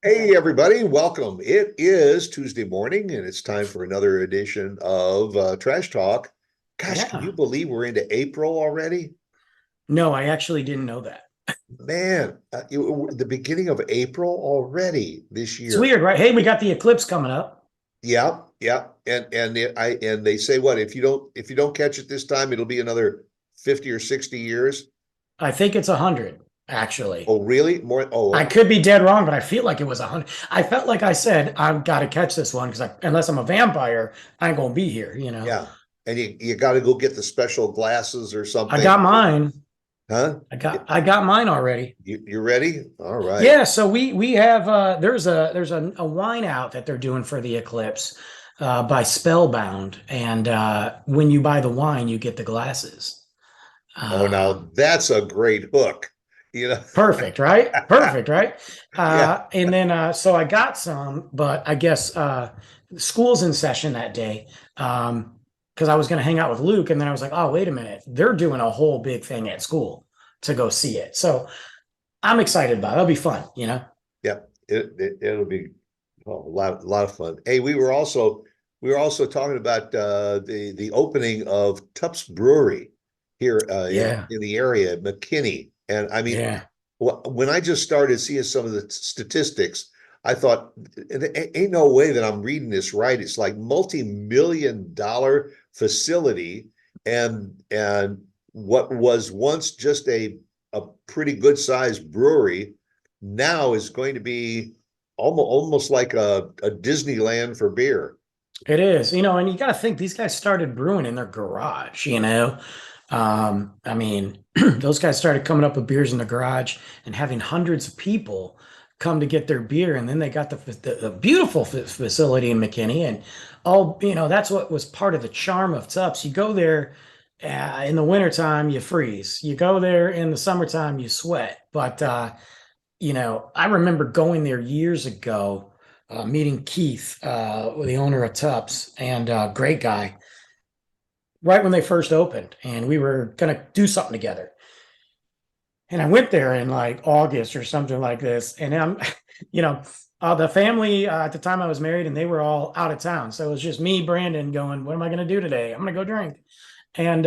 Hey, everybody, welcome. It is Tuesday morning and it's time for another edition of Trash Talk. Gosh, can you Yeah. believe we're into April already? No, I actually didn't know that. Man, the beginning of April already this It's year. weird, right? Hey, we got the eclipse coming up. Yeah, yeah. And they say what if you don't catch it this time, it'll be another 50 or 60 years. I think it's 100, actually. Oh, really? More? I Oh, could be dead wrong, but I feel like it was 100. I felt like I said, I've got to catch this one because unless I'm a vampire, I ain't going to be here. yeah. And you got to go get the special glasses or I something, got mine. huh? I got mine already. You ready? All right. Yeah, so we have there's a wine out that they're doing for the eclipse by Spellbound, and when you buy the wine, you get the glasses. Oh, now Um, that's a great hook. You know, Perfect, right? Perfect, right? yeah. And then so I got some, but I guess school's in session that day. Because I was going to hang out with Luke, and then I was like, oh, wait a minute, they're doing a whole big thing at school to go see it. So I'm excited about it. It'll be fun. Yeah. It'll be a lot of fun. Hey, we were also talking about the opening of Tupps Brewery here Yeah, in the area, McKinney. And I mean, yeah. when I just started seeing some of the statistics, I thought, ain't no way that I'm reading this right. It's like multi-million-dollar facility, and what was once just a pretty good sized brewery now is going to be almost like a Disneyland for beer. It is, and you got to think these guys started brewing in their garage. I mean, those guys started coming up with beers in the garage and having hundreds of people come to get their beer. And then they got the beautiful facility in McKinney. And that's what was part of the charm of Tupps. You go there in the wintertime, you freeze. You go there in the summertime, you sweat. But, I remember going there years ago, meeting Keith, the owner of Tupps, and great guy, right when they first opened, and we were gonna do something together. And I went there in like August or something like this, and I'm, you know, the family at the time I was married, and they were all out of town, so it was just me, Brandon, going, "What am I gonna do today? I'm gonna go drink." And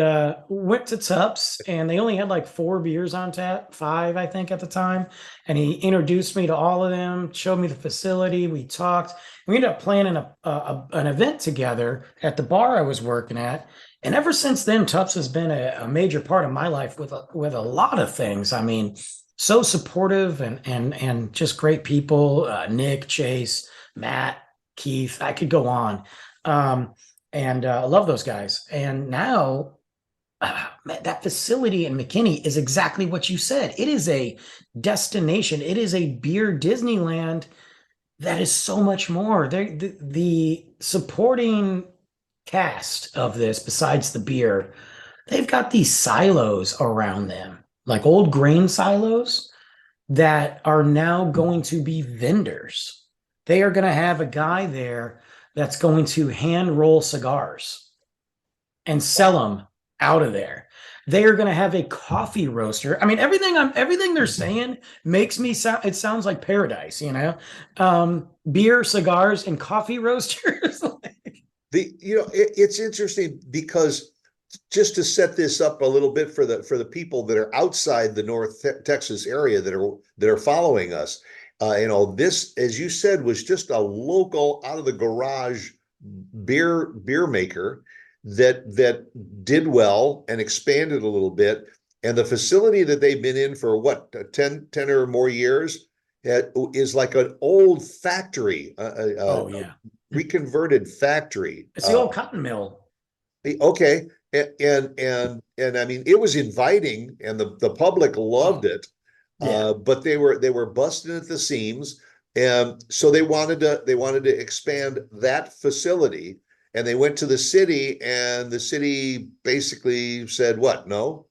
went to Tupps, and they only had like four beers on tap, five, I think, at the time. And he introduced me to all of them, showed me the facility. We talked. We ended up planning an event together at the bar I was working at. And ever since then, Tupps has been a major part of my life with a lot of things. I mean, so supportive and just great people. Nick, Chase, Matt, Keith. I could go on. And I love those guys. And now that facility in McKinney is exactly what you said. It is a destination. It is a beer Disneyland that is so much more. The supporting cast of this, besides the beer, they've got these silos around them, like old grain silos that are now going to be vendors. They are going to have a guy there that's going to hand roll cigars and sell them out of there. They are going to have a coffee roaster. I mean, everything they're saying makes me sound. It sounds like paradise. Beer, cigars, and coffee roasters. It's interesting because just to set this up a little bit for the people that are outside the Texas area that are following us, this, as you said, was just a local out of the garage beer maker that did well and expanded a little bit. And the facility that they've been in for what, 10 or more years is like an old factory, Oh yeah, reconverted factory. it's the old cotton mill. Okay. And I mean, it was inviting and the public loved Oh it. yeah. But they were busting at the seams. And so they wanted to expand that facility, and they went to the city, and the city basically said, what? No?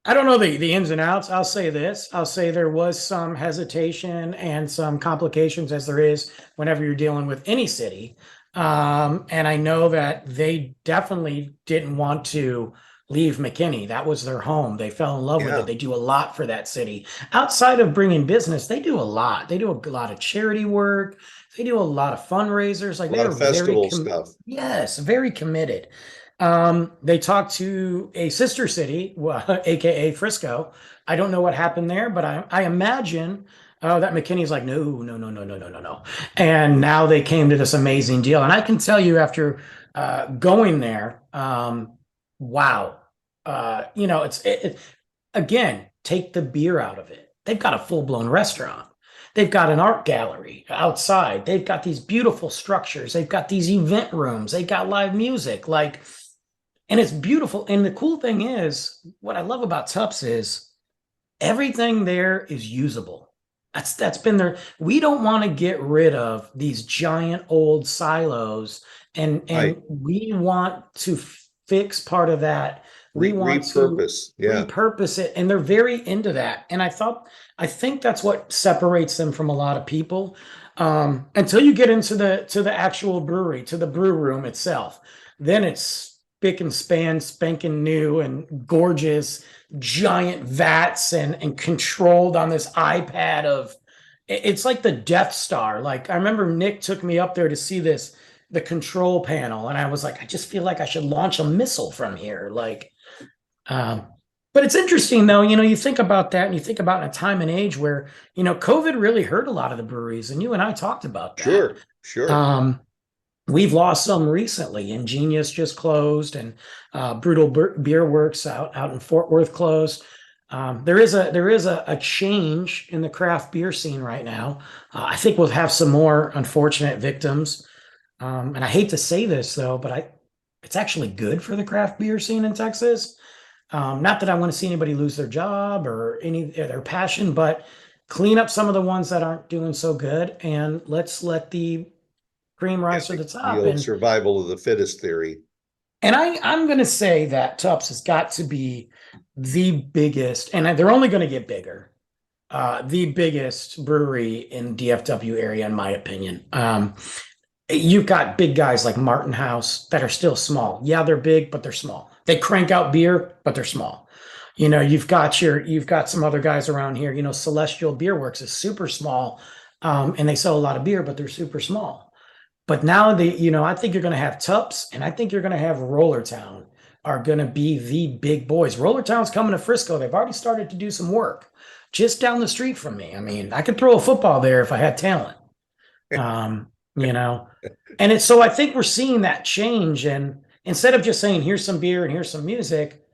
I don't know the ins and outs. I'll say this. I'll say there was some hesitation and some complications, as there is whenever you're dealing with any city. And I know that they definitely didn't want to leave McKinney. That was their home. They fell in love with it. Yeah, They do a lot for that city. Outside of bringing business, they do a lot. They do a lot of charity work. They do a lot of fundraisers. Like a they lot are of festival very stuff. yes, very committed. They talked to a sister city, aka Frisco. I don't know what happened there, but I imagine that McKinney's like, no, no, no, no, no, no, no, no. And now they came to this amazing deal. And I can tell you after going there, wow. Again, take the beer out of it. They've got a full-blown restaurant. They've got an art gallery outside. They've got these beautiful structures. They've got these event rooms. They've got live music. Like, and it's beautiful. And the cool thing is, what I love about Tupps is everything there is usable. That's been there. We don't want to get rid of these giant old silos, Right. and we want to fix part of that. We want to Repurpose. Yeah, repurpose it, and they're very into that. And I think that's what separates them from a lot of people. Until you get into the actual brewery, to the brew room itself, then it's spick and span, spanking new and gorgeous giant vats and controlled on this iPad of it's like the Death Star. Like I remember Nick took me up there to see the control panel, and I was like, I just feel like I should launch a missile from here. Like, um, but it's interesting though, you think about that and you think about in a time and age where, COVID really hurt a lot of the breweries, and you and I talked about that. sure, sure. Um, We've lost some recently. Ingenious just closed, and Brutal Beer Works out in Fort Worth closed. There is a change in the craft beer scene right now. I think we'll have some more unfortunate victims. And I hate to say this though, but it's actually good for the craft beer scene in Texas. Not that I want to see anybody lose their job or any their passion, but clean up some of the ones that aren't doing so good, and let's let the cream Yeah, rise to the the top. old And survival of the fittest theory. I'm going to say that Tupps has got to be the biggest, and they're only going to get bigger. The biggest brewery in DFW area, in my opinion. You've got big guys like Martin House that are still small. Yeah, they're big, but they're small. They crank out beer, but they're small. You've got some other guys around here. Celestial Beer Works is super small, and they sell a lot of beer, but they're super small. But now I think you're going to have Tupps, and I think you're going to have Rollertown are going to be the big boys. Rollertown's coming to Frisco. They've already started to do some work just down the street from me. I mean, I could throw a football there if I had talent. Um, you know, and it's so I think we're seeing that change. And instead of just saying, here's some beer and here's some music,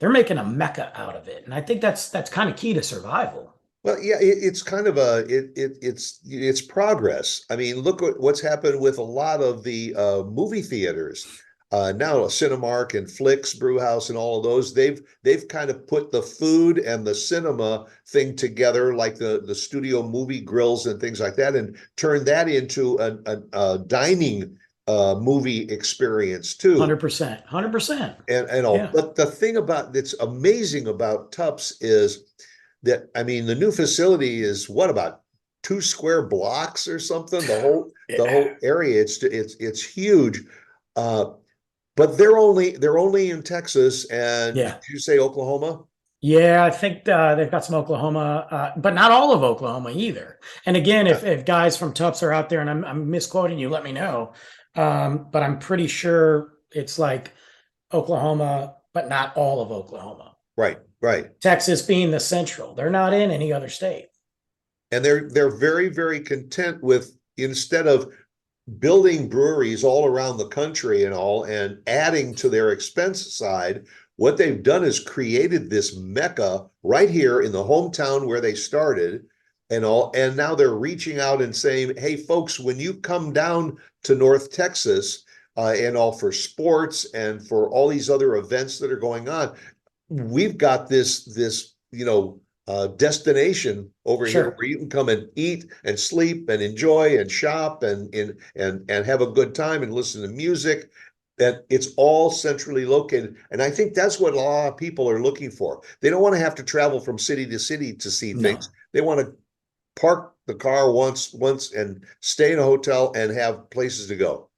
they're making a mecca out of it. And I think that's kind of key to survival. Well, yeah, it's kind of it's progress. I mean, look at what's happened with a lot of the movie theaters. Now Cinemark and Flicks, Brewhouse, and all of those, they've kind of put the food and the cinema thing together, like the studio movie grills and things like that, and turned that into a dining movie experience too. 100%. 100%. And all. Yeah. But the thing that's amazing about Tupps is that, I mean, the new facility is what, about 2 square blocks or something? The whole Yeah. area, it's huge. Uh, but they're only in Texas, and did Yeah. you say Oklahoma? Yeah, I think they've got some Oklahoma, but not all of Oklahoma either. And again, Yeah, if guys from Tufts are out there and I'm misquoting you, let me know. But I'm pretty sure it's like Oklahoma, but not all of Oklahoma. right, right. Texas being the central, they're not in any other state. And they're very, very content with, instead of building breweries all around the country and all, and adding to their expense side, what they've done is created this mecca right here in the hometown where they started and all. And now they're reaching out and saying, hey, folks, when you come down to North Texas, and all, for sports and for all these other events that are going on, we've got this destination over here Sure. where you can come and eat and sleep and enjoy and shop and have a good time and listen to music. That it's all centrally located, and I think that's what a lot of people are looking for. They don't want to have to travel from city to city to see things. No. They want to park the car once and stay in a hotel and have places to go.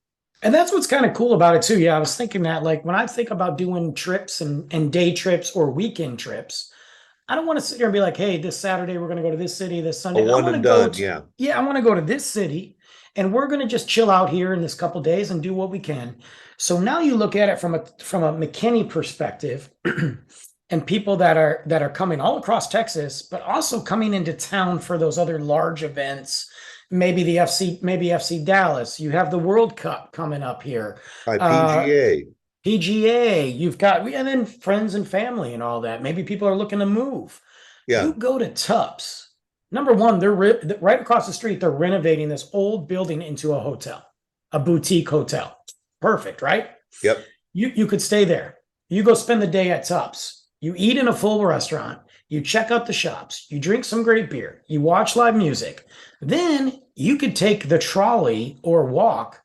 And that's what's kind of cool about it too. Yeah, I was thinking that like when I think about doing trips and day trips or weekend trips, I don't want to sit here and be like, hey, this Saturday we're going to go to this city, this A Sunday. I one want to and go done, to, yeah. yeah, I want to go to this city and we're going to just chill out here in this couple days and do what we can. So now you look at it from a McKinney perspective and people that are coming all across Texas, but also coming into town for those other large events. Maybe FC Dallas. You have the World Cup coming up here. By Uh, PGA, PGA, you've got, and then friends and family and all that. Maybe people are looking to move. yeah, You go to Tupps. Number one, right across the street. They're renovating this old building into a hotel, a boutique hotel. Perfect, right? yep. You could stay there. You go spend the day at Tupps. You eat in a full restaurant. You check out the shops. You drink some great beer. You watch live music. Then you could take the trolley or walk.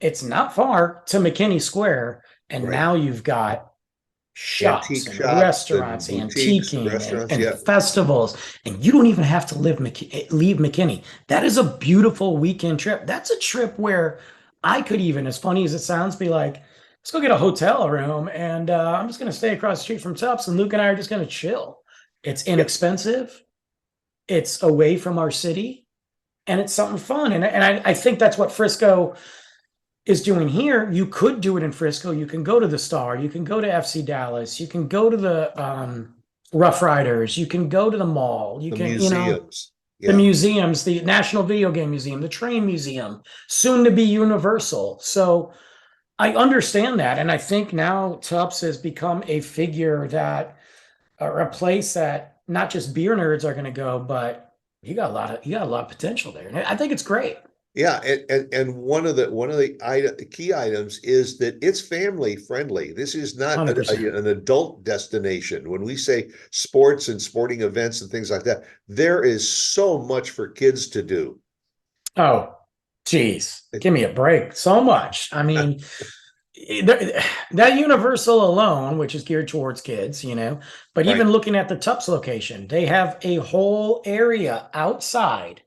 It's not far to McKinney Square, and Right. now you've got shops Antique and shops restaurants, and boutiques, antiquing restaurants, and yeah. festivals, and you don't even have to leave McKinney. That is a beautiful weekend trip. That's a trip where I could even, as funny as it sounds, be like, let's go get a hotel room, and I'm just going to stay across the street from Tupps, and Luke and I are just going to chill. It's Yeah. inexpensive. It's away from our city, and it's something fun. And I think that's what Frisco is doing here. You could do it in Frisco. You can go to the Star. You can go to FC Dallas. You can go to the Rough Riders. You can go to the mall. You The can, museums, the yeah. museums, the National Video Game Museum, the Train Museum, soon to be Universal. So I understand that. And I think now Tupps has become a figure that, or a place that not just beer nerds are going to go, but you got a lot of potential there. And I think it's great. Yeah, and one of the key items is that it's family friendly. This is not 100%. an adult destination. When we say sports and sporting events and things like that, there is so much for kids to do. Oh, geez, give me a break. So much. I mean, that Universal alone, which is geared towards kids, but Right. even looking at the Tupps location, they have a whole area outside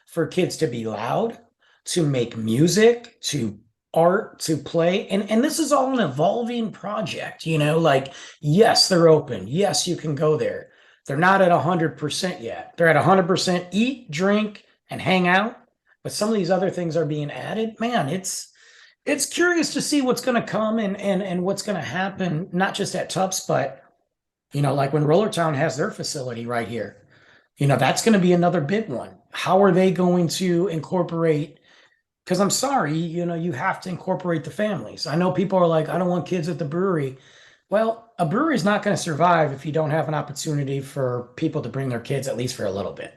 for kids to be loud, to make music, to art, to play. And this is all an evolving project, like, yes, they're open. Yes, you can go there. They're not at 100% yet. They're at 100% eat, drink, and hang out. But some of these other things are being added. Man, it's curious to see what's going to come and what's going to happen, not just at Tupps, but like when Rollertown has their facility right here, that's going to be another big one. How are they going to incorporate? Because I'm sorry, you have to incorporate the families. I know people are like, I don't want kids at the brewery. Well, a brewery is not going to survive if you don't have an opportunity for people to bring their kids at least for a little bit.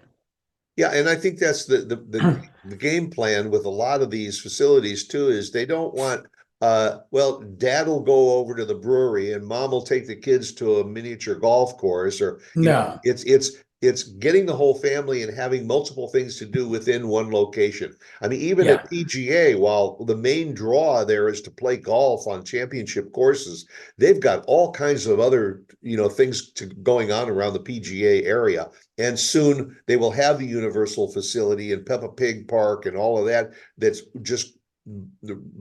Yeah, and I think that's the game plan with a lot of these facilities too, is they don't want well, dad will go over to the brewery and mom will take the kids to a miniature golf course, or No, it's getting the whole family and having multiple things to do within one location. I mean, even yeah, at PGA, while the main draw there is to play golf on championship courses, they've got all kinds of other, things going on around the PGA area. And soon they will have the Universal facility and Peppa Pig Park and all of that. That's just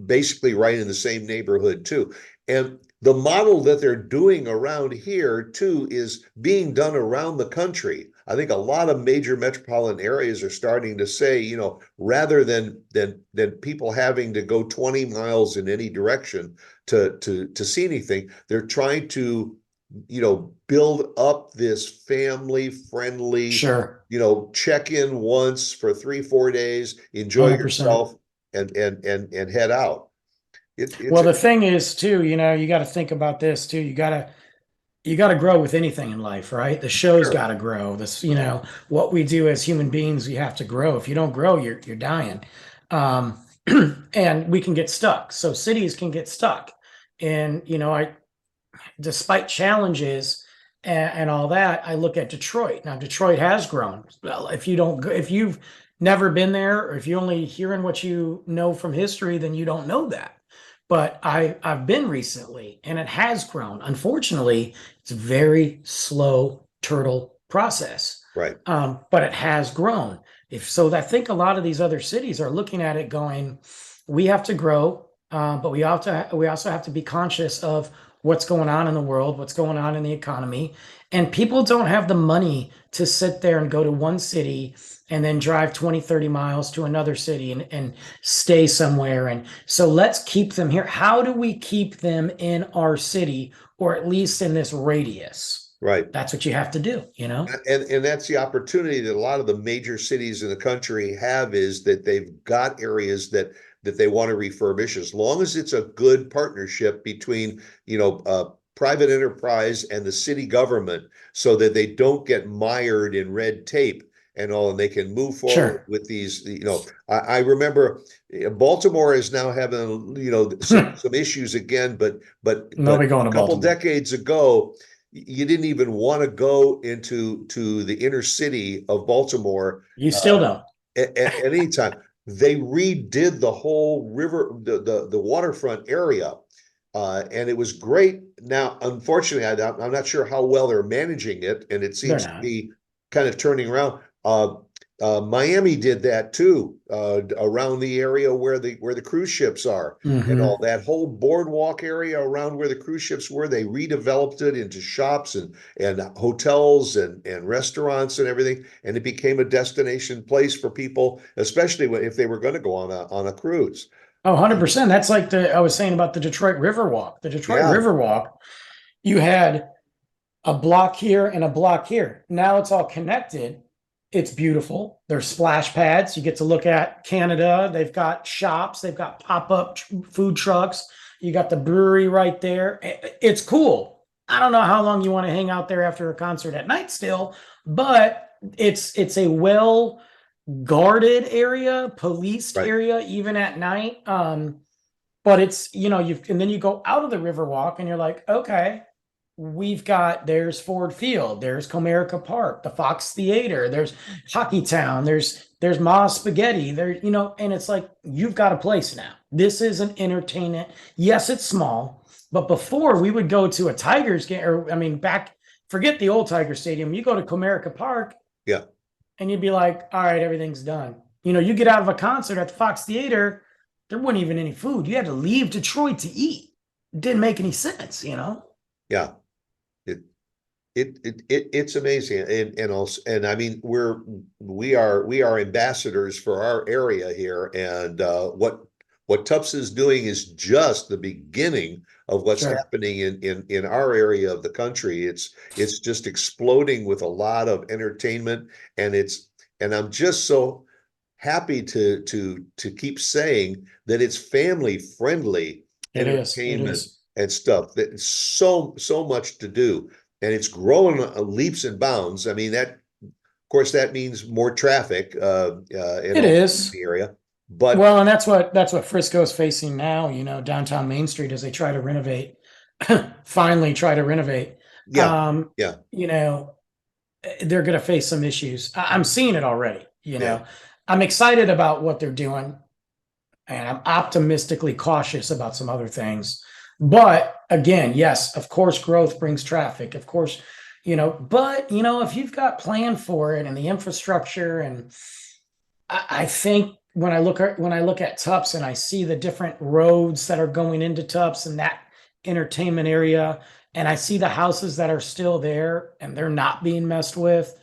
basically right in the same neighborhood too. And the model that they're doing around here too is being done around the country. I think a lot of major metropolitan areas are starting to say, rather than people having to go 20 miles in any direction to see anything, they're trying to, build up this family friendly, sure, check in once for 3-4 days, enjoy 100%. yourself, and head out. It's Well, the thing is too, you got to think about this too. You got to grow with anything in life, right? The show's sure. got to grow. What we do as human beings, we have to grow. If you don't grow, you're dying. Um, and we can get stuck. So cities can get stuck. And I despite challenges and all that, I look at Detroit. Now, Detroit has grown. Well, if you've never been there, or if you only hearing what you know from history, then you don't know that. But I've been recently, and it has grown. Unfortunately, it's a very slow turtle process, Right. but it has grown. If so, I think a lot of these other cities are looking at it going, we have to grow. But we also have to be conscious of what's going on in the world, what's going on in the economy, and people don't have the money to sit there and go to one city and then drive 20, 30 miles to another city and stay somewhere. And so let's keep them here. How do we keep them in our city or at least in this radius? Right. That's what you have to do, you know? And that's the opportunity that a lot of the major cities in the country have, is that they've got areas that they want to refurbish, as long as it's a good partnership between, private enterprise and the city government, so that they don't get mired in red tape and all, and they can move forward Sure. with these. I remember Baltimore is now having, some issues again, but Nobody going a to couple Baltimore. decades ago, you didn't even want to go into the inner city of Baltimore You still don't. at any time. They redid the whole river, the waterfront area, and it was great. Now, unfortunately, I'm not sure how well they're managing it, and it They're seems to not. be kind of turning around. Miami did that too, around the area where the cruise ships are, and all Hmm. that whole boardwalk area around where the cruise ships were. They redeveloped it into shops and hotels and restaurants and everything, and it became a destination place for people, especially if they were going to go on a cruise. Oh, 100%. That's like I was saying about the Detroit Riverwalk. The Detroit Yeah, Riverwalk, you had a block here and a block here. Now it's all connected. It's beautiful. There's splash pads. You get to look at Canada. They've got shops. They've got pop-up food trucks. You got the brewery right there. It's cool. I don't know how long you want to hang out there after a concert at night still, but it's a well guarded area, policed right, area, even at night. But it's, and then you go out of the Riverwalk and you're like, okay, there's Ford Field, there's Comerica Park, the Fox Theater, there's Hockey Town, there's Ma's Spaghetti, and it's like, you've got a place now. This is an entertainment. Yes, it's small, but before we would go to a Tigers game, or I mean, forget the old Tiger Stadium, you go to Comerica Park yeah, and you'd be like, all right, everything's done. You get out of a concert at the Fox Theater, there wasn't even any food. You had to leave Detroit to eat. It didn't make any sense. yeah. It it's amazing, and also, and I mean, we are ambassadors for our area here, and what Tupps is doing is just the beginning of what's Sure. happening in our area of the country. It's just exploding with a lot of entertainment, and I'm just so happy to keep saying that it's family friendly It is. It entertainment is. and stuff. That is so much to do, and it's growing leaps and bounds. I mean, that, of course, that means more traffic in It all is. the area. But Well, and that's what Frisco's facing now, downtown Main Street as they try to renovate, finally try to renovate. yeah, Um, yeah, you know, they're going to face some issues. I'm seeing it already. yeah, I'm excited about what they're doing. And I'm optimistically cautious about some other things. But again, yes, of course, growth brings traffic. Of course, but if you've got plan for it and the infrastructure, and I think when I look at Tupps and I see the different roads that are going into Tupps and that entertainment area, and I see the houses that are still there and they're not being messed with,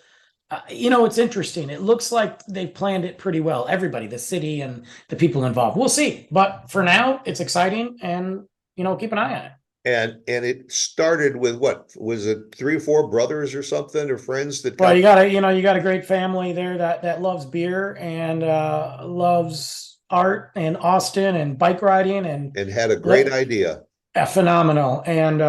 it's interesting. It looks like they've planned it pretty well. Everybody, the city and the people involved. We'll see. But for now, it's exciting and, keep an eye on it. and it started with, what was it, three or four brothers or something, or friends that Well, got you got a great family there that loves beer and loves art and Austin and bike riding and and had a great idea. phenomenal. And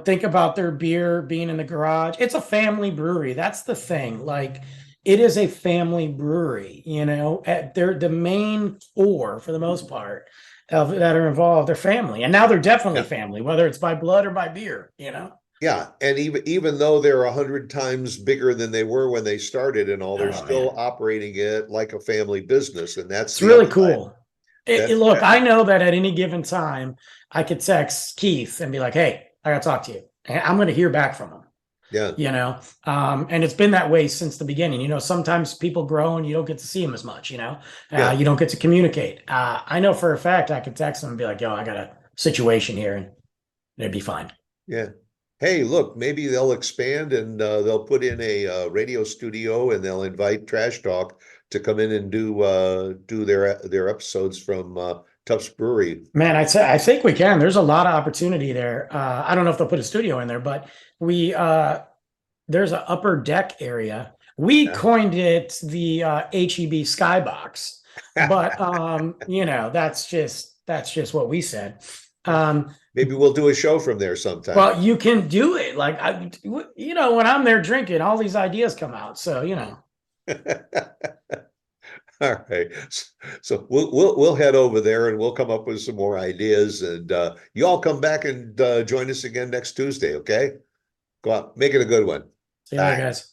think about their beer being in the garage. It's a family brewery. That's the thing. Like, it is a family brewery. They're the main four for the most part of that are involved. They're family, and now they're definitely Yeah. family, whether it's by blood or by beer. Yeah, and even though they're 100 times bigger than they were when they started and all, they're Oh man, still operating it like a family business, and that's it's the really upside. cool. That Look, that I know that at any given time, I could text Keith and be like, "Hey, I got to talk to you." And I'm going to hear back from him. Yeah. And it's been that way since the beginning. Sometimes people grow and you don't get to see them as much. Yeah. You don't get to communicate. I know for a fact I could text them and be like, yo, I got a situation here, and it'd be fine. Yeah. Hey, look, maybe they'll expand and they'll put in a radio studio and they'll invite Trash Talk to come in and do their episodes from Tupps Brewery. Man, I'd say I think we can. There's a lot of opportunity there. I don't know if they'll put a studio in there, but we there's an upper deck area. We Yeah. coined it the HEB Skybox, but that's just what we said. Maybe we'll do a show from there sometime. Well, you can do it. Like when I'm there drinking, all these ideas come out. So All right. So we'll head over there and we'll come up with some more ideas. And you all come back and join us again next Tuesday, okay? Go out, make it a good one. see you later, Bye. guys.